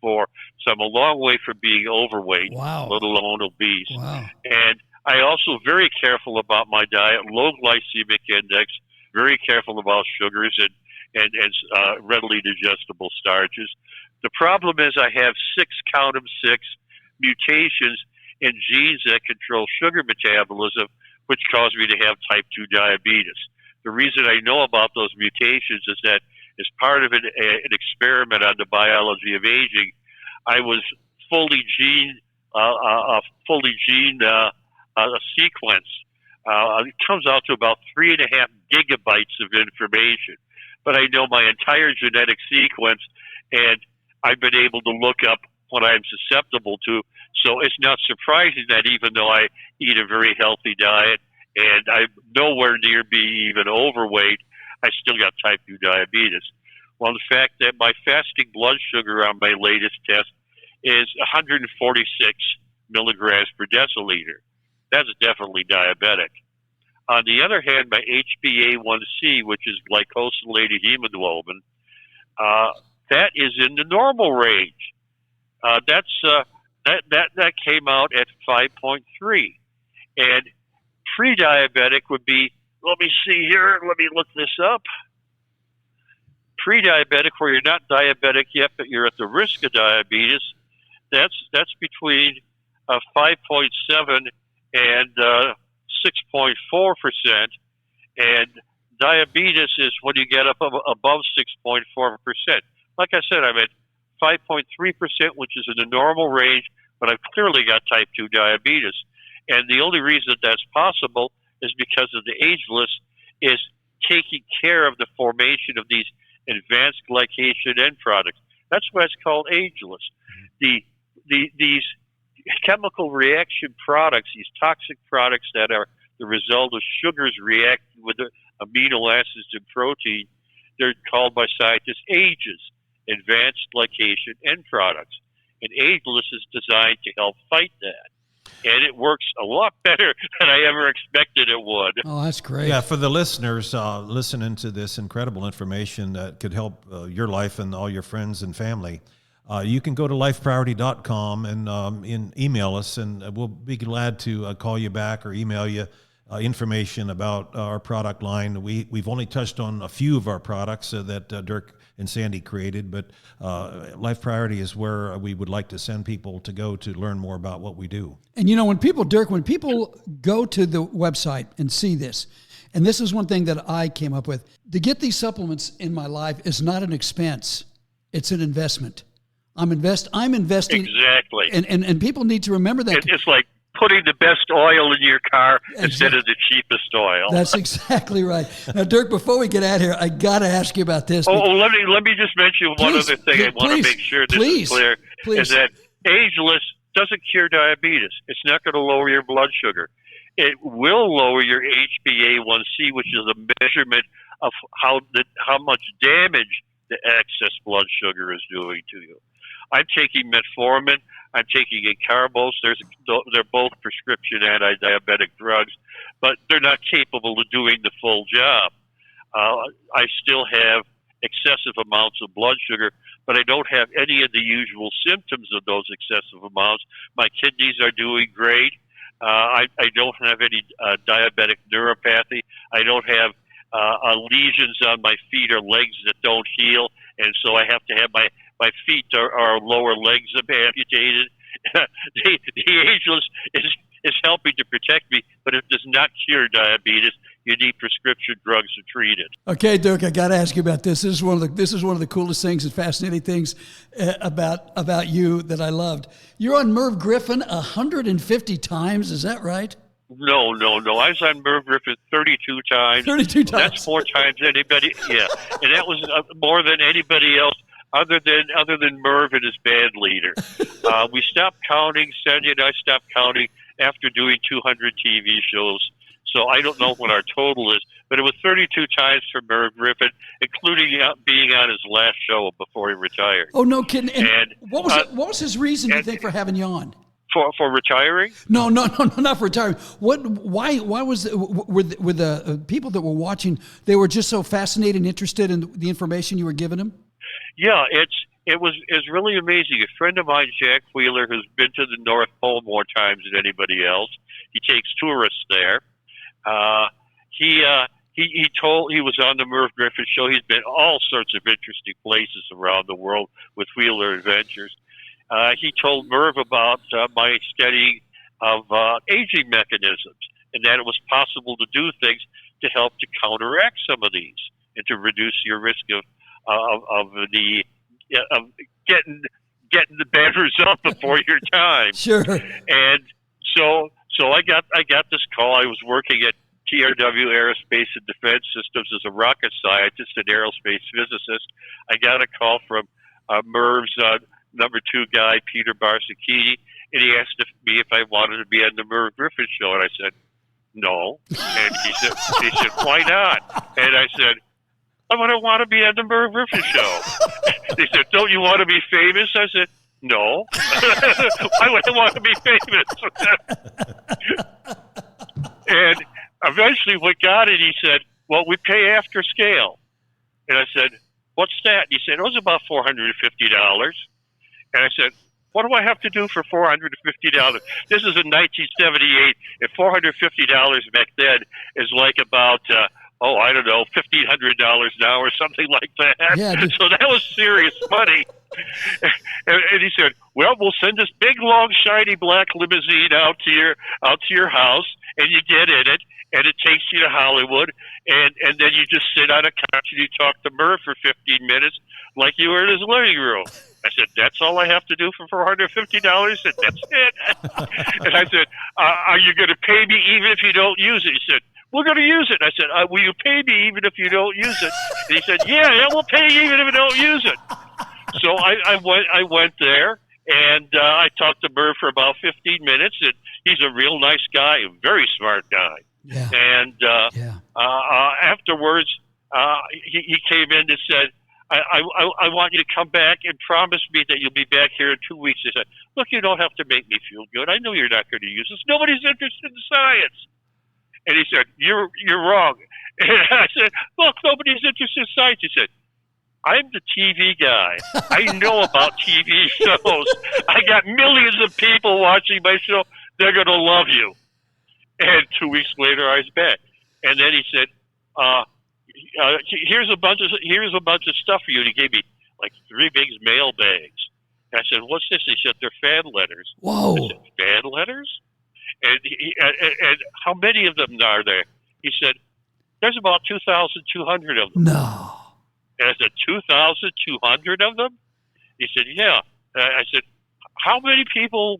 6'4", so I'm a long way from being overweight, let alone obese. Wow. And I also very careful about my diet, low glycemic index, very careful about sugars and readily digestible starches. The problem is I have 6 mutations in genes that control sugar metabolism, which cause me to have type 2 diabetes. The reason I know about those mutations is that as part of an experiment on the biology of aging, I was fully gene sequence. It comes out to about 3.5 gigabytes of information. But I know my entire genetic sequence, and I've been able to look up what I'm susceptible to. So it's not surprising that even though I eat a very healthy diet and I'm nowhere near being even overweight, I still got type 2 diabetes. Well, the fact that my fasting blood sugar on my latest test is 146 milligrams per deciliter. That's definitely diabetic. On the other hand, my HbA1c, which is glycosylated hemoglobin, that is in the normal range. That came out at 5.3, and pre-diabetic would be. Let me see here. Let me look this up. Pre-diabetic, where you're not diabetic yet, but you're at the risk of diabetes. That's between 5.7 and 6.4%, and diabetes is when you get up above 6.4%. Like I said, I'm at 5.3%, which is in the normal range, but I've clearly got type 2 diabetes. And the only reason that that's possible is because of the Ageless is taking care of the formation of these advanced glycation end products. That's why it's called Ageless. These chemical reaction products, these toxic products that are the result of sugars reacting with the amino acids and protein, they're called by scientists AGEs, advanced glycation end products. And Ageless is designed to help fight that. And it works a lot better than I ever expected it would. Oh, that's great. Yeah, for the listeners listening to this incredible information that could help your life and all your friends and family, you can go to lifepriority.com and email us, and we'll be glad to call you back or email you information about our product line. We've only touched on a few of our products that Durk and Sandy created, but Life Priority is where we would like to send people to go to learn more about what we do. And you know, when people go to the website and see this, and this is one thing that I came up with, to get these supplements in my life is not an expense, it's an investment. I'm investing. Exactly. And people need to remember that. It's like putting the best oil in your car instead of the cheapest oil. That's exactly right. Now, Durk, before we get out of here, I got to ask you about this. Let me just mention one other thing. I want to make sure this is clear. Is that Ageless doesn't cure diabetes. It's not going to lower your blood sugar. It will lower your HbA1c, which is a measurement of how much damage the excess blood sugar is doing to you. I'm taking metformin. I'm taking acarbose. They're both prescription anti-diabetic drugs, but they're not capable of doing the full job. I still have excessive amounts of blood sugar, but I don't have any of the usual symptoms of those excessive amounts. My kidneys are doing great. I don't have any diabetic neuropathy. I don't have lesions on my feet or legs that don't heal, and so I have to have my feet or lower legs amputated. The Ageless is helping to protect me, but it does not cure diabetes. You need prescription drugs to treat it. Okay, Dirk, I got to ask you about this. This is one of the coolest things and fascinating things about you that I loved. You're on Merv Griffin 150 times. Is that right? No. I was on Merv Griffin 32 times. 32 times. That's 4 times anybody. Yeah, and that was more than anybody else other than Merv and his band leader. We stopped counting. Sandy and I stopped counting after doing 200 TV shows. So I don't know what our total is, but it was 32 times for Merv Griffin, including being on his last show before he retired. Oh, no kidding! And what was his reason, do you think, for having you on? For retiring? No, not for retiring. Why was were the people that were watching? They were just so fascinated and interested in the information you were giving them. Yeah, it's really amazing. A friend of mine, Jack Wheeler, who's been to the North Pole more times than anybody else. He takes tourists there. He was on the Merv Griffin show. He's been all sorts of interesting places around the world with Wheeler Adventures. He told Merv about my studying of aging mechanisms, and that it was possible to do things to help to counteract some of these and to reduce your risk of getting the bad result before your time. Sure. And so I got this call. I was working at TRW Aerospace and Defense Systems as a rocket scientist and aerospace physicist. I got a call from Merv's number 2 guy, Peter Barsakini, and he asked me if I wanted to be on the Merv Griffin show, and I said no. And he said why not? And I said, I want to be on the Merv Griffin show. They said, don't you want to be famous? I said, no. Why would I want to be famous? And eventually what got it, he said, well, we pay after scale. And I said, what's that? He said, it was about $450. And I said, what do I have to do for $450? This is in 1978, and $450 back then is like about, I don't know, $1,500 now or something like that. Yeah, so that was serious money. And he said, well, we'll send this big, long, shiny black limousine out to your house, and you get in it, and it takes you to Hollywood, and then you just sit on a couch and you talk to Merv for 15 minutes like you were in his living room. I said, that's all I have to do for $450? He said, that's it. And I said, are you going to pay me even if you don't use it? He said, we're going to use it. I said, will you pay me even if you don't use it? And he said, yeah, we'll pay you even if you don't use it. So I went there, and I talked to Merv for about 15 minutes, and he's a real nice guy, a very smart guy. Yeah. And afterwards, he came in and said, I want you to come back and promise me that you'll be back here in 2 weeks. I said, look, you don't have to make me feel good. I know you're not going to use this. Nobody's interested in science. And he said, you're wrong. And I said, look, nobody's interested in science. He said, I'm the TV guy. I know about TV shows. I got millions of people watching my show. They're going to love you. And 2 weeks later, I was back. And then he said, here's a bunch of stuff for you. And he gave me like 3 big mail bags. And I said, what's this? He said, they're fan letters. Whoa. I said, fan letters? And how many of them are there? He said, there's about 2,200 of them. No. And I said, 2,200 of them? He said, yeah. And I said, how many people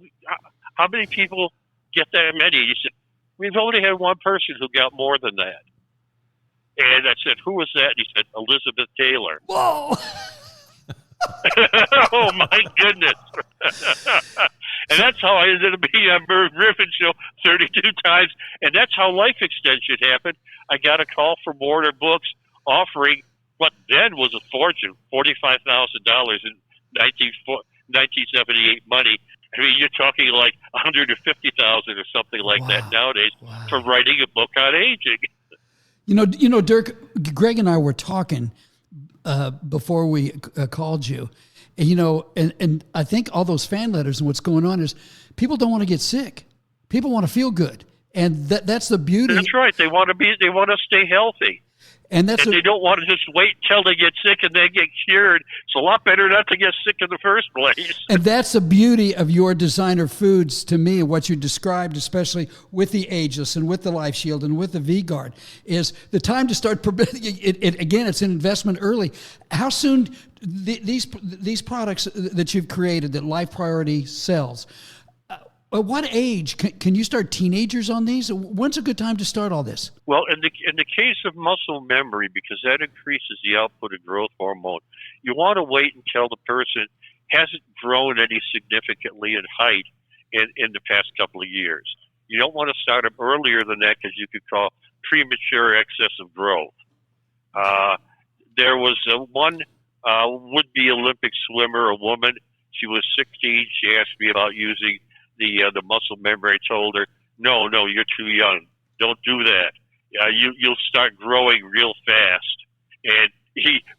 get that many? He said, we've only had one person who got more than that. And I said, who was that? And he said, Elizabeth Taylor. Whoa. Oh, my goodness. And that's how I ended up being on Merv Griffin show 32 times. And that's how Life Extension happened. I got a call from Warner Books offering what then was a fortune, $45,000 in 1978 money. I mean, you're talking like $150,000 or something like that nowadays for writing a book on aging. You know, Dirk, Greg and I were talking before we called you. And I think all those fan letters and what's going on is people don't want to get sick. People want to feel good. And that's the beauty. That's right. They want to stay healthy. And they don't want to just wait until they get sick and they get cured. It's a lot better not to get sick in the first place. And that's the beauty of your designer foods to me, what you described, especially with the Ageless and with the Life Shield and with the V-Guard, is the time to start. Again, it's an investment early. How soon these products that you've created that Life Priority sells, at what age can you start teenagers on these? When's a good time to start all this? Well, in the case of muscle memory, because that increases the output of growth hormone, you want to wait until the person hasn't grown any significantly in height in the past couple of years. You don't want to start them earlier than that because you could call premature excessive growth. There was one would-be Olympic swimmer, a woman. She was 16. She asked me about using the muscle memory. I told her, no, you're too young. Don't do that. You'll start growing real fast. And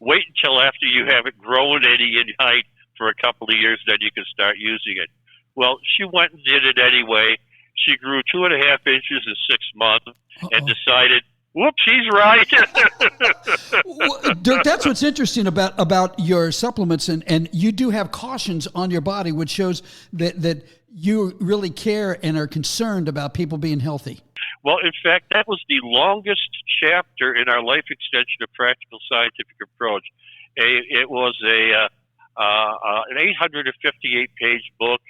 wait until after you haven't grown any in height for a couple of years, then you can start using it. Well, she went and did it anyway. She grew 2.5 inches in 6 months and decided, whoops, he's right. Durk, that's what's interesting about your supplements, and you do have cautions on your body, which shows that you really care and are concerned about people being healthy. Well, in fact, that was the longest chapter in our Life Extension of Practical Scientific Approach. It was an 858-page book,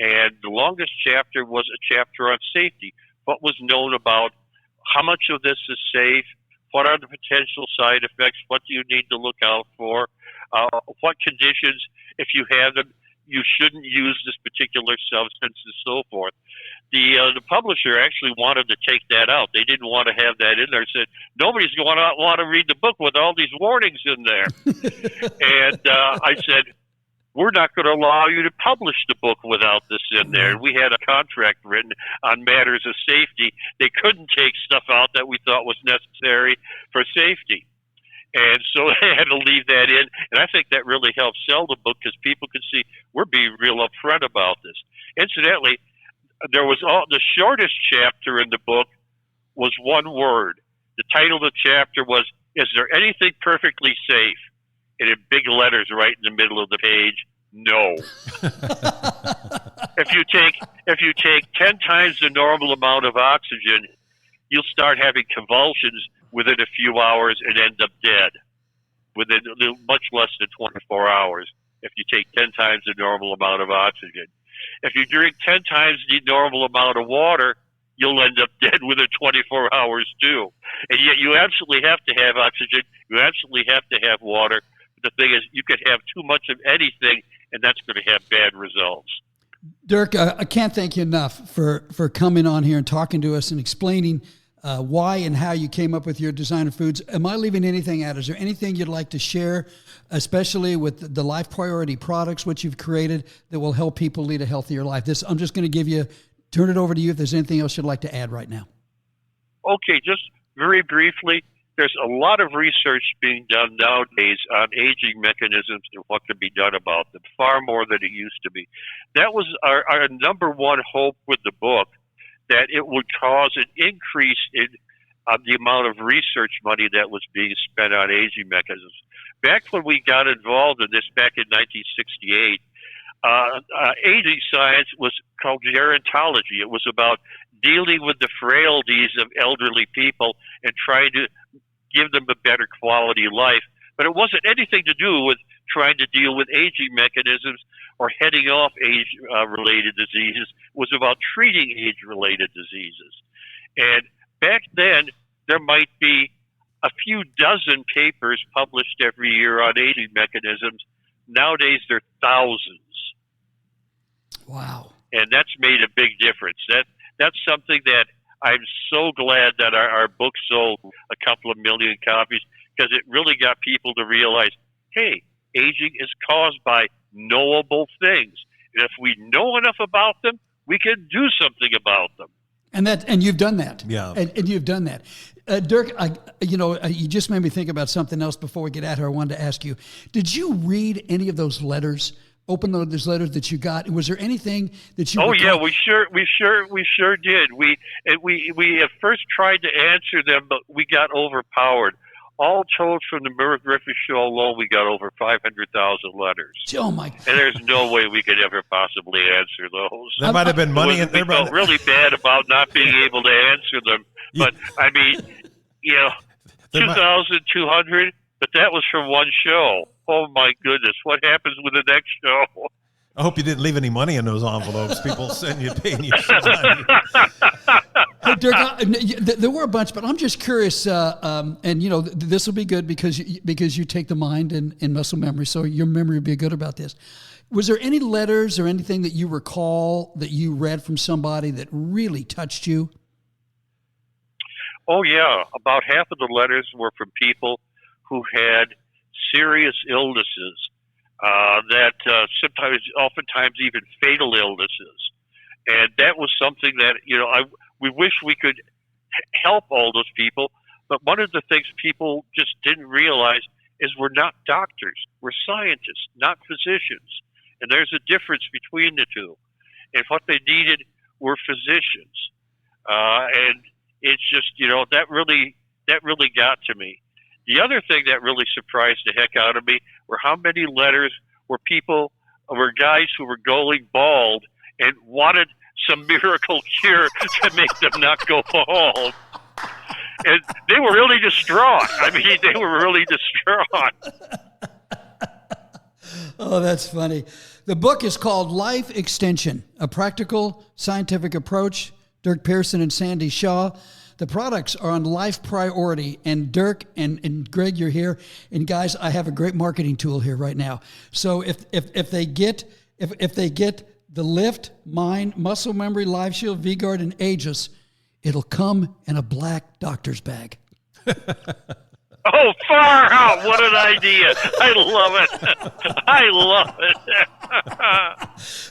and the longest chapter was a chapter on safety. What was known about how much of this is safe, what are the potential side effects, what do you need to look out for, what conditions, if you have them, you shouldn't use this particular substance, and so forth. The publisher actually wanted to take that out. They didn't want to have that in there. Said, nobody's going to want to read the book with all these warnings in there. And I said, we're not going to allow you to publish the book without this in there. We had a contract written on matters of safety. They couldn't take stuff out that we thought was necessary for safety. And so they had to leave that in. And I think that really helped sell the book because people could see we're being real upfront about this. Incidentally, there was the shortest chapter in the book was one word. The title of the chapter was, "Is there anything perfectly safe?" And in big letters right in the middle of the page, no. If you take 10 times the normal amount of oxygen, you'll start having convulsions within a few hours and end up dead within much less than 24 hours if you take 10 times the normal amount of oxygen. If you drink 10 times the normal amount of water, you'll end up dead within 24 hours too. And yet you absolutely have to have oxygen. You absolutely have to have water. The thing is, you could have too much of anything, and that's going to have bad results. Durk, I can't thank you enough for coming on here and talking to us and explaining why and how you came up with your designer foods. Am I leaving anything out? Is there anything you'd like to share, especially with the Life Priority products, which you've created, that will help people lead a healthier life? I'm just going to turn it over to you if there's anything else you'd like to add right now. Okay, just very briefly. There's a lot of research being done nowadays on aging mechanisms and what can be done about them, far more than it used to be. That was our number one hope with the book, that it would cause an increase in the amount of research money that was being spent on aging mechanisms. Back when we got involved in this back in 1968, aging science was called gerontology. It was about dealing with the frailties of elderly people and trying to give them a better quality of life. But it wasn't anything to do with trying to deal with aging mechanisms or heading off age-related diseases. It was about treating age-related diseases. And back then, there might be a few dozen papers published every year on aging mechanisms. Nowadays, there are thousands. Wow. And that's made a big difference. That's something that I'm so glad that our book sold a couple of million copies, because it really got people to realize, hey, aging is caused by knowable things. And if we know enough about them, we can do something about them. And you've done that. Yeah. And you've done that. Durk, you just made me think about something else before we get at her. I wanted to ask you, did you read any of those letters? Open those letters that you got. Was there anything that you? Oh yeah, we sure did. We at first tried to answer them, but we got overpowered. All told, from the Merv Griffith show alone, we got over 500,000 letters. Oh my! And there's no way we could ever possibly answer those. There might have been money in there. We felt really bad about not being able to answer them. But I mean, 2,200. But that was from one show. Oh my goodness! What happens with the next show? I hope you didn't leave any money in those envelopes. People send you, paying you some money. Hey, Durk, there were a bunch, but I'm just curious, and this will be good because you take the mind and muscle memory, so your memory will be good about this. Was there any letters or anything that you recall that you read from somebody that really touched you? Oh yeah, about half of the letters were from people who had serious illnesses. Oftentimes even fatal illnesses. And that was something that, we wish we could help all those people. But one of the things people just didn't realize is we're not doctors. We're scientists, not physicians. And there's a difference between the two. And what they needed were physicians. And it's just, that really got to me. The other thing that really surprised the heck out of me were how many letters were guys who were going bald and wanted some miracle cure to make them not go bald. And they were really distraught. I mean, they were really distraught. Oh, that's funny. The book is called Life Extension, A Practical Scientific Approach, Durk Pearson and Sandy Shaw. The products are on Life Priority, and Durk and Greg, you're here. And guys, I have a great marketing tool here right now. So if they get the Lift, Mind, Muscle Memory, Life Shield, V-Guard, and Ageless, it'll come in a black doctor's bag. Oh, far out. What an idea. I love it.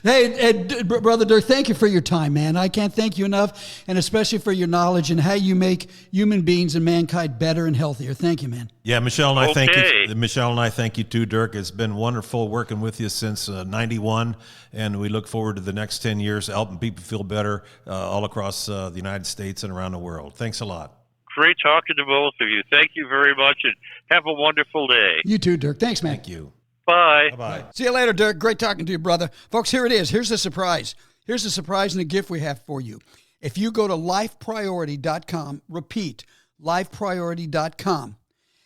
Hey, Brother Durk, thank you for your time, man. I can't thank you enough, and especially for your knowledge and how you make human beings and mankind better and healthier. Thank you, man. Yeah, Michelle and I thank you. Michelle and I thank you too, Durk. It's been wonderful working with you since 91, and we look forward to the next 10 years helping people feel better all across the United States and around the world. Thanks a lot. Great talking to both of you. Thank you very much, and have a wonderful day. You too, Durk. Thanks, man. Thank you. Bye. Bye-bye. See you later, Durk. Great talking to you, brother. Folks, here it is. Here's the surprise. Here's the surprise and the gift we have for you. If you go to lifepriority.com, repeat, lifepriority.com,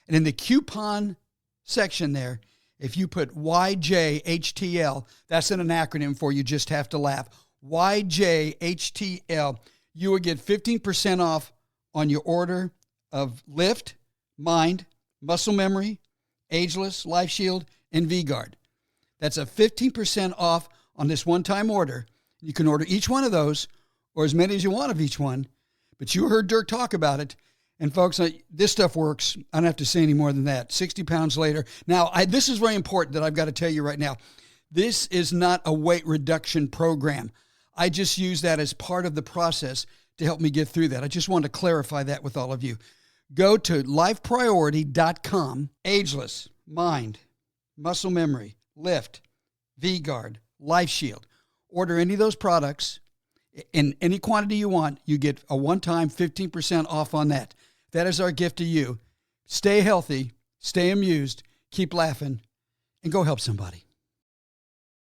and in the coupon section there, if you put YJHTL, that's an acronym for you just have to laugh, YJHTL, you will get 15% off on your order of Lift, Mind, Muscle Memory, Ageless, Life Shield, and V-Guard. That's a 15% off on this one-time order. You can order each one of those or as many as you want of each one, but you heard Durk talk about it. And folks, this stuff works. I don't have to say any more than that. 60 pounds later. Now, this is very important that I've got to tell you right now. This is not a weight reduction program. I just use that as part of the process to help me get through that. I just wanted to clarify that with all of you. Go to lifepriority.com, Ageless, Mind, Muscle Memory, Lift, V-Guard, Life Shield. Order any of those products in any quantity you want. You get a one-time 15% off on that. That is our gift to you. Stay healthy, stay amused, keep laughing, and go help somebody.